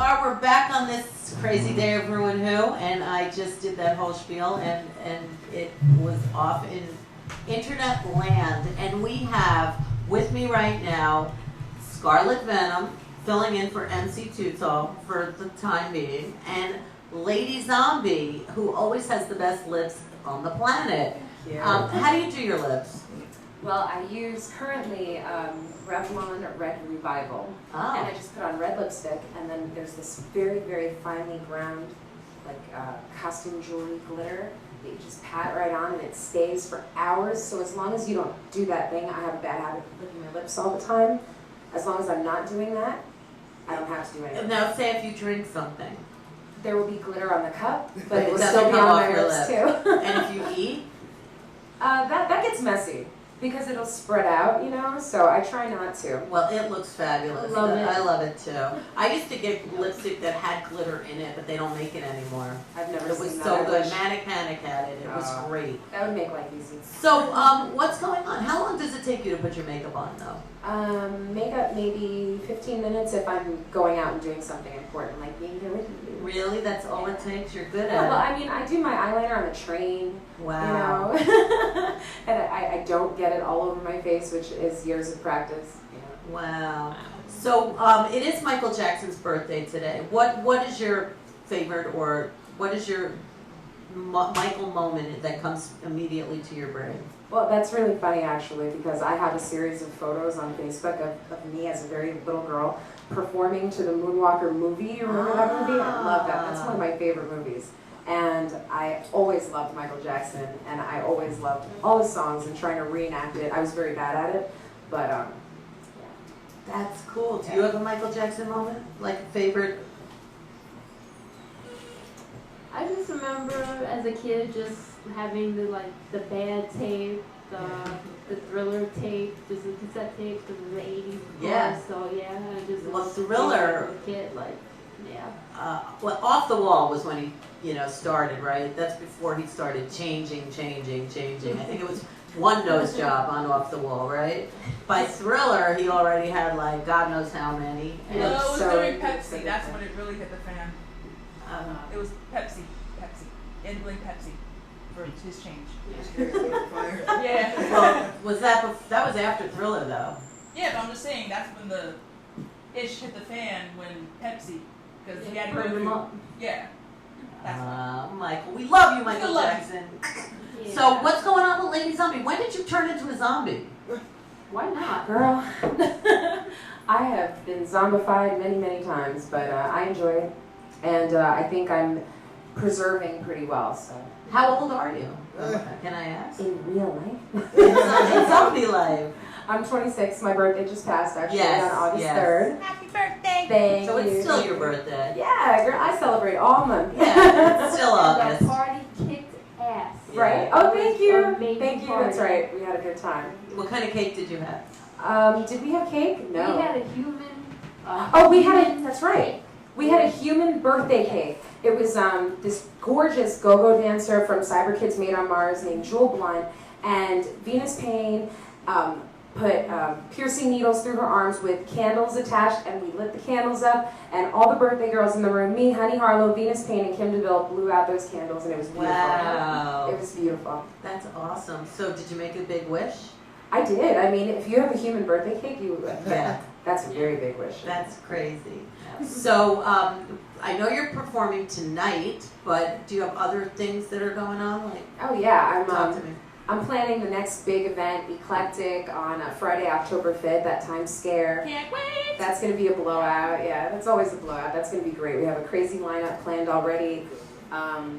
We're back on this crazy day of rew-who, and I just did that whole spiel, and it was off in internet land. And we have with me right now Scarlet Venom, filling in for MC Tutal for the time being, and LaDy ZoMbiE, who always has the best lips on the planet. How do you do your lips? Well, I use currently Revlon Red Revival, and I just put on red lipstick, and then there's this very, very finely ground, like costume jewelry glitter that you just pat right on, and it stays for hours. So as long as you don't do that thing, I have a bad habit of licking my lips all the time. As long as I'm not doing that, I don't have to do anything. Now, say if you drink something, there will be glitter on the cup, but it will doesn't still be come on off my your lips lip. too. And if you eat, that gets messy because it'll spread out, you know. So I try not to. well, it looks fabulous. Love it. I love it too. I used to get lipstick that had glitter in it, but they don't make it anymore. I've never It seen was that. so I good. wish- Manic Panic had it. It was great. That would make life easy. So, what's going on? How long does it take you to put your makeup on, though? Makeup maybe 15 minutes if I'm going out and doing something important, like being here with you. Really? That's all it takes? You're good Yeah, well, at I mean, I do my eyeliner on the train, it. Wow. you know, and I don't get it all over my face, which is years of practice, you know. Wow. So, it is Michael Jackson's birthday today. What is your favorite, or what is your Michael moment that comes immediately to your brain? Well, that's really funny actually, because I have a series of photos on Facebook of me as a very little girl performing to the Moonwalker movie. You remember that movie? I love that. That's one of my favorite movies. And I always loved Michael Jackson, and I always loved all his songs and trying to reenact it. I was very bad at it, but yeah. That's cool. Do you have a Michael Jackson moment? Like a favorite? I just remember as a kid just having the bad tape, the Thriller tape, just the cassette tape because of the 80s. Yeah. So yeah, I just Well, loved the Thriller- tape as a kid, yeah. Well, Off the Wall was when he, started, right? That's before he started changing. I think it was one nose job on Off the Wall, right? By Thriller, he already had like God knows how many. And No, it was so during good. Pepsi. That's when it really hit the fan. It was Pepsi. Enabling Pepsi for his change. Yeah. well, that was after Thriller though? Yeah, but I'm just saying that's when the ish hit the fan when Pepsi, because he had to go Burned them through. up. Yeah. That's Michael, we love you, Michael still love you. Jackson. Yeah. So what's going on with LaDy ZoMbiE? When did you turn into a zombie? Why not? Girl, I have been zombified many, many times, but I enjoy it, and I think I'm preserving pretty well. So, How old are you? Can I ask? in real life, In zombie life. I'm 26. My birthday just passed actually Yes, on August yes. 3rd. Happy birthday! Thank So you. it's still your birthday. Yeah, girl, I celebrate all month. Yeah, it's still The August. party kicked ass. Right. Yeah. Oh, thank you. Amazing Thank you. party. That's right. We had a good time. What kind of cake did you have? Did we have cake? No. We had a human. Oh, we had a. That's right. We had a human birthday cake. It was this gorgeous go-go dancer from Cyber Kids Made on Mars named Jewel Blunt, and Venus Payne put piercing needles through her arms with candles attached, and we lit the candles up, and all the birthday girls in the room, me, Honey Harlow, Venus Payne, and Kim DeVille, blew out those candles, and it was beautiful. Wow. It was beautiful. That's awesome. So did you make a big wish? I did. I mean, if you have a human birthday cake, you Yeah. that's a very big wish. That's crazy. So I know you're performing tonight, but do you have other things that are going on? Like, Oh yeah, talk to me. I'm planning the next big event, Eclectic, on Friday, October 5th at Times Square. Can't wait! That's going to be a blowout. Yeah, that's always a blowout. That's going to be great. We have a crazy lineup planned already.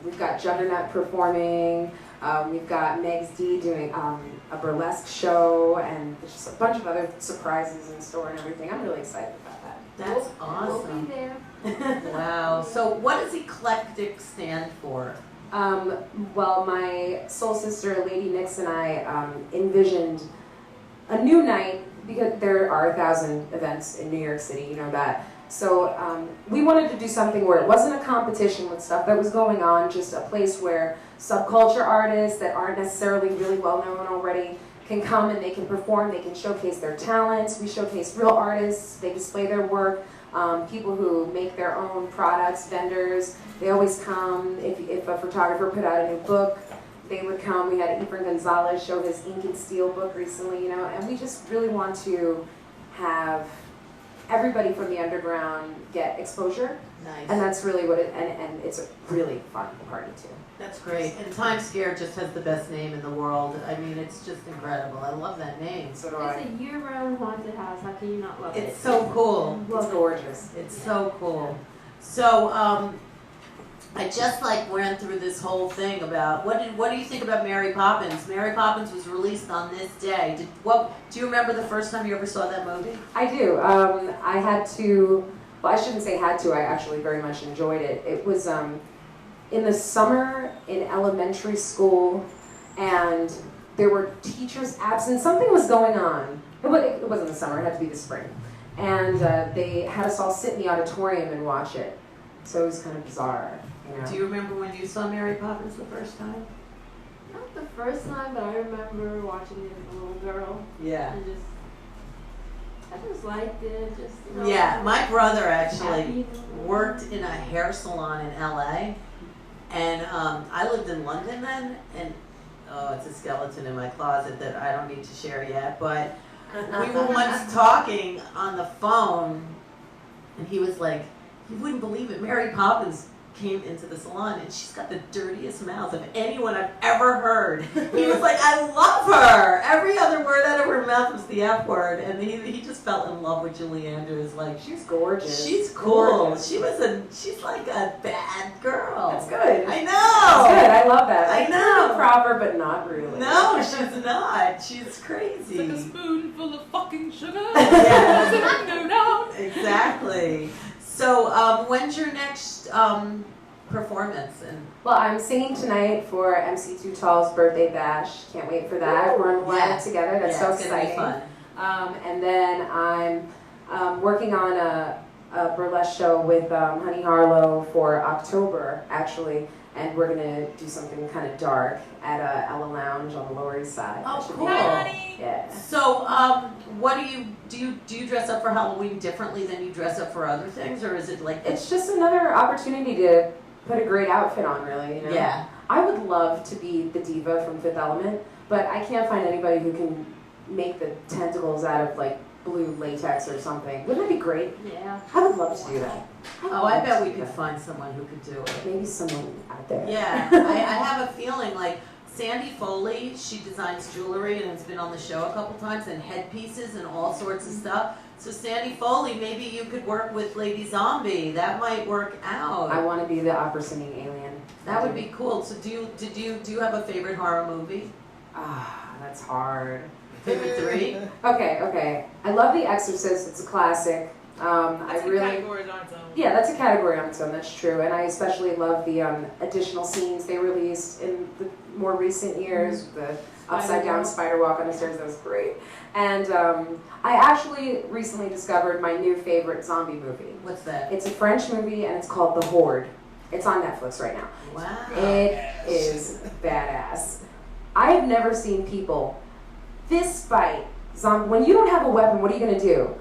We've got Juggernaut performing. We've got Megs D doing a burlesque show, and there's just a bunch of other surprises in store and everything. I'm really excited about that. That's We'll awesome. be there. Wow. So what does eclectic stand for? Well, my soul sister, LaDy Nix, and I envisioned a new night, because there are 1,000 events in New York City, you know that. So we wanted to do something where it wasn't a competition with stuff that was going on, just a place where subculture artists that aren't necessarily really well known already can come and they can perform, they can showcase their talents. We showcase real artists, they display their work. people who make their own products, vendors. They always come. If a photographer put out a new book, they would come. We had Efrain Gonzalez show his Ink and Steel book recently, you know, and we just really want to have everybody from the underground get exposure. Nice. And that's really what and it's a really fun party too. That's great. And Times Square just has the best name in the world. I mean, it's just incredible. I love that name. So do It's a year-round haunted house. How can you not love it? It's so cool. It's gorgeous. It's so cool. So, I just like went through this whole thing about what do you think about Mary Poppins? Mary Poppins was released on this day. Do you remember the first time you ever saw that movie? I do. I had to. Well, I shouldn't say had to. I actually very much enjoyed it. It was in the summer in elementary school, and there were teachers absent. Something was going on. It wasn't the summer. It had to be the spring, and they had us all sit in the auditorium and watch it. So it was kind of bizarre. You know? Do you remember when you saw Mary Poppins the first time? Not the first time, but I remember watching it as a little girl. Yeah. And I just liked it. Just, you know, Yeah, my brother actually happy. worked in a hair salon in LA, and I lived in London then, and it's a skeleton in my closet that I don't need to share yet, but we were once talking on the phone, and he was like, you wouldn't believe it, Mary Poppins came into the salon and she's got the dirtiest mouth of anyone I've ever heard. He was like, I love her. Every other word out of her mouth was the F word, and he just fell in love with Julie Andrews. Like, She's gorgeous. she's cool. Gorgeous. She's like a bad girl. That's good. I know. That's good. I love that. I Like, know. really proper, but not really. No, she's not. She's crazy. It's like a spoonful of fucking sugar. Yeah. No, no. Exactly. So, when's your next performance? And Well, I'm singing tonight for MC Too Tall's birthday bash. Can't wait for that. We're on Yeah. live together. That's so it's gonna be exciting. fun. And then I'm working on a burlesque show with Honey Harlow for October, actually. And we're going to do something kind of dark at Ella Lounge on the Lower East Side. Oh, That should be cool. fun. Honey. Yeah. So, what do you dress up for Halloween differently than you dress up for other things, or is it like It's just another opportunity to put a great outfit on, really. You know? Yeah. I would love to be the diva from Fifth Element, but I can't find anybody who can make the tentacles out of like blue latex or something. Wouldn't that be great? Yeah. I would love to do that. Oh, I bet we could find someone who could do it. Maybe someone out there. Yeah, I have a feeling like Sandy Foley, she designs jewelry and has been on the show a couple times, and headpieces and all sorts of stuff. So Sandy Foley, maybe you could work with LaDy ZoMbiE. That might work out. I want to be the opera singing alien. That would be cool. So do you have a favorite horror movie? Ah, that's hard. Favorite three? Okay. I love The Exorcist. It's a classic. That's I a really. category on its own. Yeah, that's a category on its own, that's true. And I especially love the additional scenes they released in the more recent years. The upside down spider walk on the stairs, that was great. And I actually recently discovered my new favorite zombie movie. What's that? It's a French movie and it's called The Horde. It's on Netflix right now. Wow. It is badass. I have never seen people fist fight zombie. When you don't have a weapon, what are you going to do?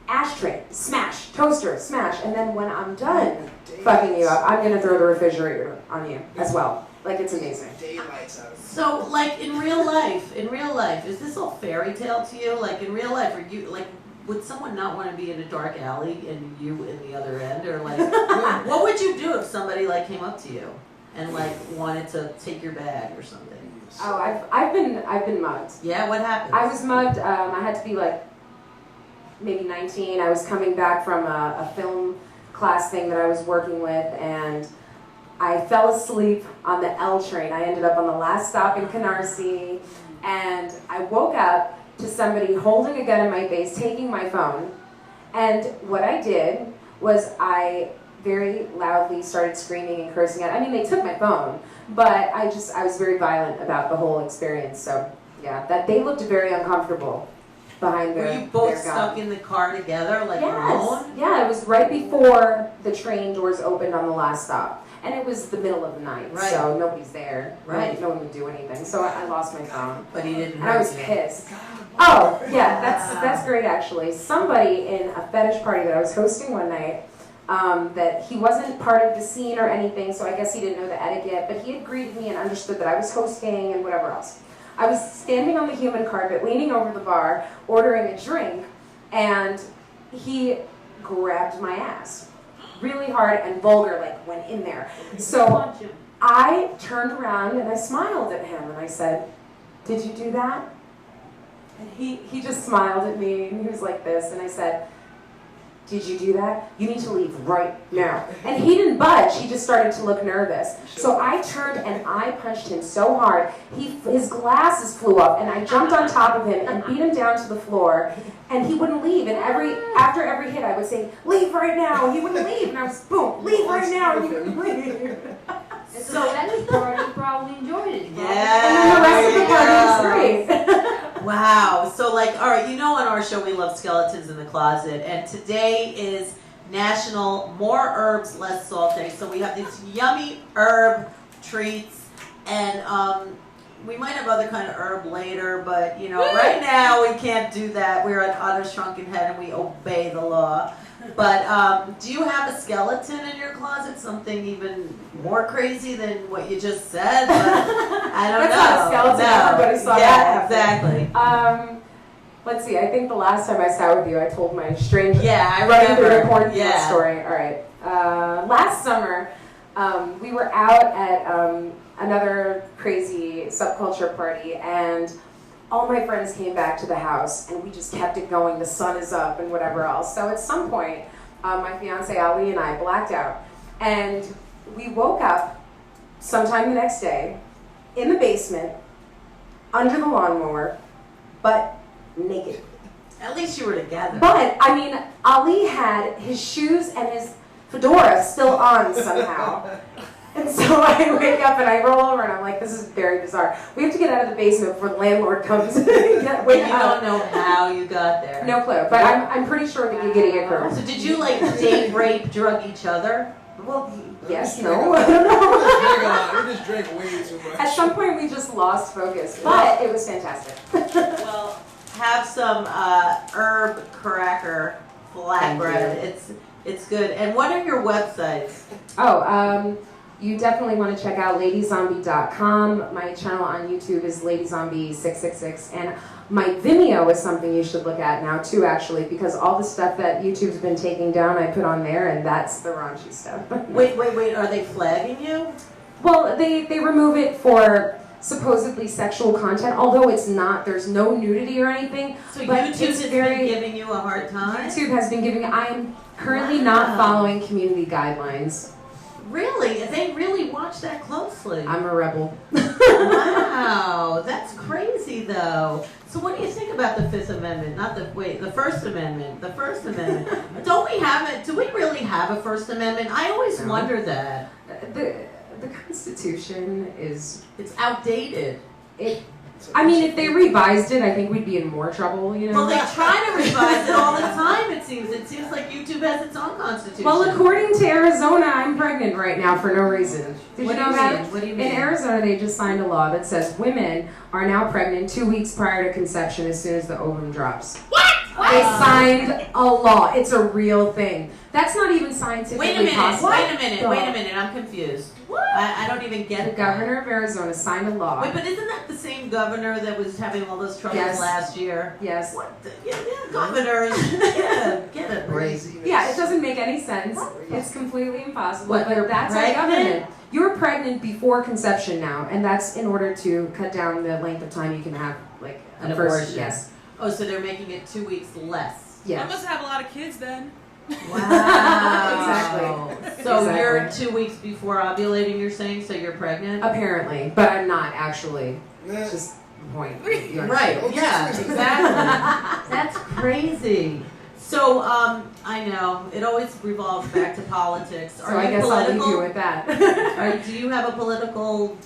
Ashtray, smash, toaster, smash, and then when I'm done fucking you up, I'm gonna throw the refrigerator on you as well. Like, it's amazing. Daylights out. So, like in real life, is this all fairy tale to you? Like in real life, are you like, would someone not want to be in a dark alley and you in the other end, or like, what would you do if somebody like came up to you and like wanted to take your bag or something? Oh, I've been mugged. Yeah, what happened? I was mugged. I had to be like maybe 19. I was coming back from a film class thing that I was working with, and I fell asleep on the L train. I ended up on the last stop in Canarsie, and I woke up to somebody holding a gun in my face, taking my phone. And what I did was I very loudly started screaming and cursing at. I mean, they took my phone, but I was very violent about the whole experience. So yeah, that they looked very uncomfortable behind their. Were you both their gun. stuck in the car together, like alone? Yeah, it was right before the train doors opened on the last stop. And it was the middle of the night, Right. so nobody's there. Right. No one would do anything. So I lost my phone. But he didn't. And I was hurt you. pissed. Oh, yeah, that's great actually. Somebody in a fetish party that I was hosting one night, that he wasn't part of the scene or anything, so I guess he didn't know the etiquette, but he had greeted me and understood that I was hosting and whatever else. I was standing on the human carpet, leaning over the bar, ordering a drink, and he grabbed my ass really hard and vulgar, like went in there. So Punch him. I turned around and I smiled at him and I said, "Did you do that?" And he just smiled at me and he was like this, and I said, "Did you do that? You need to leave right now." And he didn't budge, he just started to look nervous. So I turned and I punched him so hard, his glasses flew up and I jumped on top of him and beat him down to the floor, and he wouldn't leave. And after every hit I would say, "Leave right now," and he wouldn't leave, and I was, boom, "Leave right now," and he wouldn't leave. So that party probably enjoyed it. Yeah. And then the rest of the party was There you great. Wow. So like, all right, you know on our show we love skeletons in the closet, and today is National More Herbs Less Salt Day. So we have these yummy herb treats, and we might have other kind of herb later, but you know, right now we can't do that. We're an utter shrunken head and we obey the law. But do you have a skeleton in your closet? Something even more crazy than what you just said? But I don't That's know. not a skeleton. No. Everybody saw yeah, that happen. exactly. Let's see, I think the last time I sat with you, I told my strange Yeah, I running through the remember. cornfield Yeah. story. All right. Last summer, we were out at another crazy subculture party, and all my friends came back to the house, and we just kept it going. The sun is up and whatever else. So at some point, my fiance Ali and I blacked out, and we woke up sometime the next day in the basement, under the lawnmower, but naked. At least you were together. But, I mean, Ali had his shoes and his fedora still on somehow. And so I wake up and I roll over and I'm like, this is very bizarre. We have to get out of the basement before the landlord comes and You wake up. don't know how you got there. No clue, but I'm pretty sure the giggity occurred. So did you like date, rape, drug each other? Well, yes, no, I don't know. We just drank way too much. At some point we just lost focus, but it was fantastic. Well, have some herb cracker flatbread. It's good. And what are your websites? You definitely want to check out LadyZoMbiE.com. My channel on YouTube is LadyZoMbiE666, and my Vimeo is something you should look at now too, actually, because all the stuff that YouTube's been taking down, I put on there, and that's the raunchy stuff. Wait, are they flagging you? Well, they remove it for supposedly sexual content, although it's not. There's no nudity or anything. So but YouTube it's has very- been giving you a hard time? YouTube has been giving. I am currently not following community guidelines. Really? They really watch that closely? I'm a rebel. Wow, that's crazy though. So what do you think about the Fifth Amendment? The First Amendment. The First Amendment. Don't we have it? Do we really have a First Amendment? I always No. wonder that. The Constitution is. It's outdated. I mean, if they revised it, I think we'd be in more trouble, you know? Well, they try to revise it all the time, it seems. It seems like YouTube has its own constitution. Well, according to Arizona, I'm pregnant right now for no reason. Did What you do know you that? mean? What do you mean? In Arizona, they just signed a law that says women are now pregnant 2 weeks prior to conception as soon as the ovum drops. What? They signed a law. It's a real thing. That's not even scientifically Wait a minute, possible. wait a minute, I'm confused. What? I don't even get The it. governor of Arizona signed a law. Wait, but isn't that the same governor that was having all those troubles Yes. last year? Yes. What? Yeah, governors. Get a break. Yeah, it doesn't make any sense. It's completely impossible. What, you're But that's our pregnant? government. You're pregnant before conception now, and that's in order to cut down the length of time you can have like An a first. abortion. Yes. Oh, so they're making it 2 weeks less. I Yes. must have a lot of kids then. Wow. Exactly. So Exactly. you're 2 weeks before ovulating, you're saying, so you're pregnant? Apparently, but I'm not actually. Yeah. It's just the point. You Right, understand? yeah, exactly. That's crazy. So, I know, it always revolves back to politics. So Are I you guess I'll leave political? you with that. Do you have a political...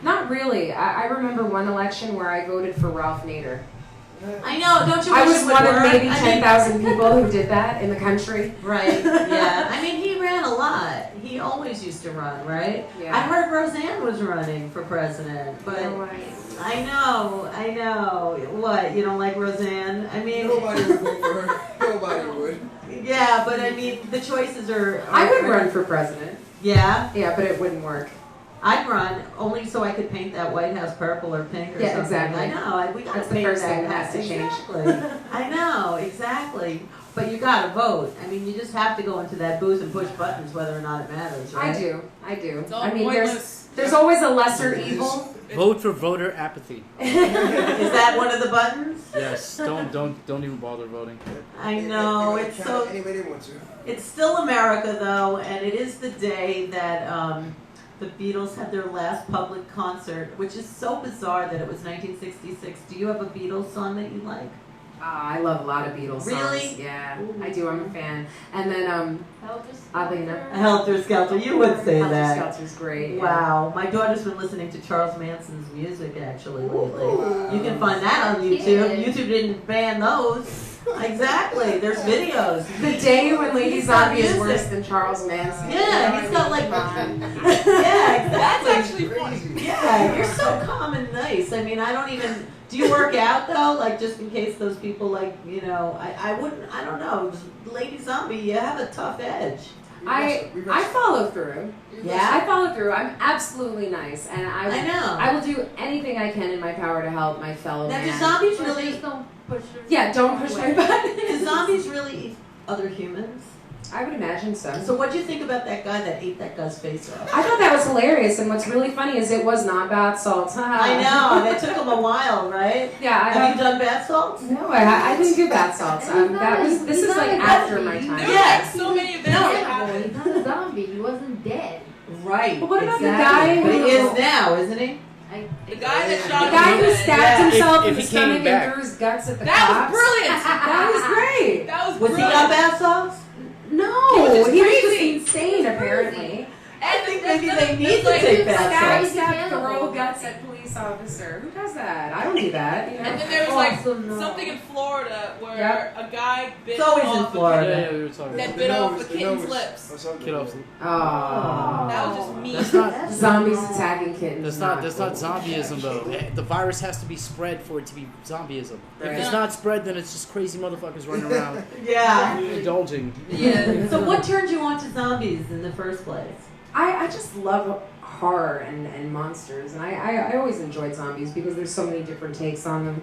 Not really. I remember one election where I voted for Ralph Nader. I know, don't you I wish was it would one of work? maybe I mean, 10,000 people who did that in the country. Right, yeah. I mean, he ran a lot. He he always used to run, right? Yeah. I heard Roseanne was running for president, but I know. What, you don't like Roseanne? I mean, Nobody would vote for her. Nobody would. yeah, but I mean, the choices are I would run for president. Yeah, Yeah, but it wouldn't work. I'd run only so I could paint that White House purple or pink or Yeah, something. exactly. I know. We gotta That's the paint first thing that that has to change. Exactly. I know, exactly. But you gotta vote. I mean, you just have to go into that booth and push buttons, whether or not it matters, right? I do. It's all I mean, pointless. there's always a lesser evil. Vote for voter apathy. Is that one of the buttons? Yes, don't even bother voting. I know. They It's count so. it any way they want to. It's still America, though, and it is the day that the Beatles had their last public concert, which is so bizarre that it was 1966. Do you have a Beatles song that you like? I love a lot of Beatles songs. Really? Yeah, I do. I'm a fan. And then, oddly enough, Helter Skelter. You would say Helter that. Skelter's great. Yeah. Wow. My daughter's been listening to Charles Manson's music, actually, lately. You can find that on YouTube. YouTube didn't ban those. Exactly. There's videos. The day when Lady He's got ZoMbiE is music. worse than Charles Manson. Yeah, he's got like. Fun. Yeah, That's exactly. actually funny. Yeah, you're so calm and nice. I mean, I don't even. Do you work out though? Like just in case those people like, you know, I wouldn't. I don't know. Lady ZoMbiE, you have a tough edge. I follow through. Yeah? I follow through. I'm absolutely nice, and I know. I will do anything I can in my power to help my fellow Now, do man. zombies But really? just don't push her. Yeah, don't push my Do button. zombies really eat other humans? I would imagine so. So what do you think about that guy that ate that guy's face off? I thought that was hilarious, and what's really funny is it was not bath salts. I know. That took him a while, right? Yeah, Have you done bath salts? No, I didn't do bath salts. This is like after my time. There were Yeah. like so many events No. that happened. He's not a zombie. He wasn't dead. Right. But what about the exactly. guy But he who- is now, isn't he? The guy that The shot guy him who in the stabbed head. himself If in the he came stomach back. and threw his guts at the That cops. was brilliant. That was great. That was Was he brilliant. on bath salts? No, He was just he was crazy. just insane apparently. I think maybe That's- they need to that's take like- bath Stab, salts. stab, throw guts at police officer. Who does that? I don't do that. You know. And then there was like Awesome, no. something in Florida where Yep. a guy bit It's always in off Florida. Yeah, we were talking That about bit off nose, the kitten's nose, lips. or something. kid off. Oh. That was just mean. That's not. Zombies attacking kittens. That's not zombieism though. The virus has to be spread for it to be zombieism. If Right. it's not spread, then it's just crazy motherfuckers running around Yeah. indulging. Yeah. So what turned you on to zombies in the first place? I just love horror and monsters, and I always enjoyed zombies because there's so many different takes on them.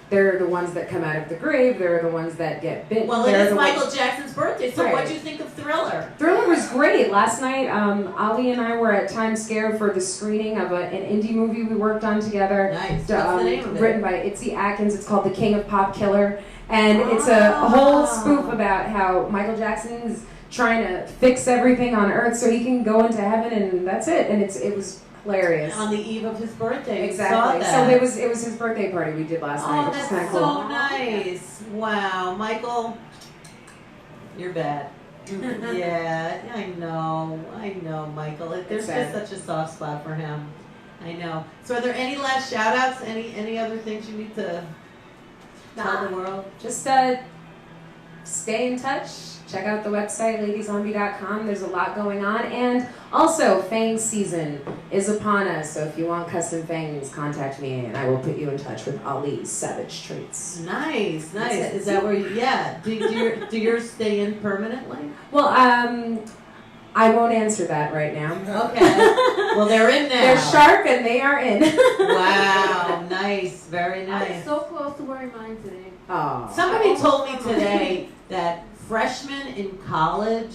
They're the ones that come out of the grave. They're the ones that get bitten. Well, it They're is the Michael ones- Jackson's birthday, so Right. what do you think of Thriller? Thriller was great. Last night, Ali and I were at Times Square for the screening of an indie movie we worked on together. Nice. What's the name of it? Written by Itzy Atkins. It's called The King of Pop Killer. And it's a whole spoof about how Michael Jackson's trying to fix everything on Earth so he can go into heaven, and that's it. And it was hilarious. On the eve of his birthday. We Exactly. saw So that. it was his birthday party we did last night, Oh, which is that's kind of so cool. nice. Wow, Michael, you're bad. Yeah, I know, Michael. There's sad. just such a soft spot for him. I know. So are there any last shout outs? Any other things you need to tell the world? Just stay in touch. Check out the website, ladyzombie.com. There's a lot going on. And also, fang season is upon us. So if you want custom fangs, contact me and I will put you in touch with Ali's Savage Treats. Nice. That's it. Is that where you, yeah. Do yours stay in permanently? Well, I won't answer that right now. Okay. Well, they're in now. They're sharp and they are in. Wow, nice. Very I was nice. so close to wearing mine today. Oh. Somebody told me today that freshmen in college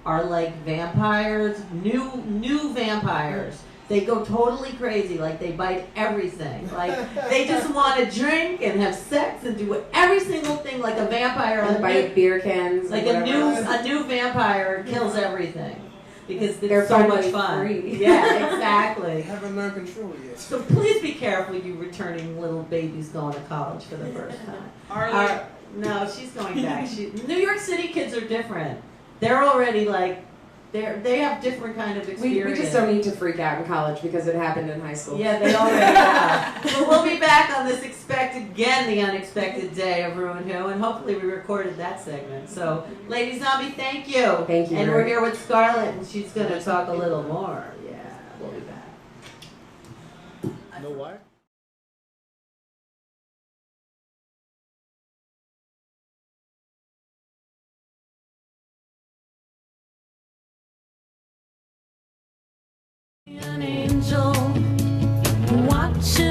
are like vampires, new vampires. They go totally crazy, like they bite everything. Like they just want to drink and have sex and do every single thing like a vampire. And bite beer cans. Like and a whatever. new vampire kills everything because it's They're so much finally fun. free. Yeah, exactly. They haven't learned control yet. So please be careful, you returning little babies going to college for the first time. Arlie. No, she's going back. New York City kids are different. They're already like they have different kind of We experience. just don't need to freak out in college because it happened in high school. Yeah, they already have. But we'll be back on this the unexpected day of Ruin Who, and hopefully we recorded that segment. So, LaDy ZoMbiE, thank you. Thank you. And we're here with Scarlett, and she's going to talk a little more. Yeah, we'll be back. No wire? An angel watching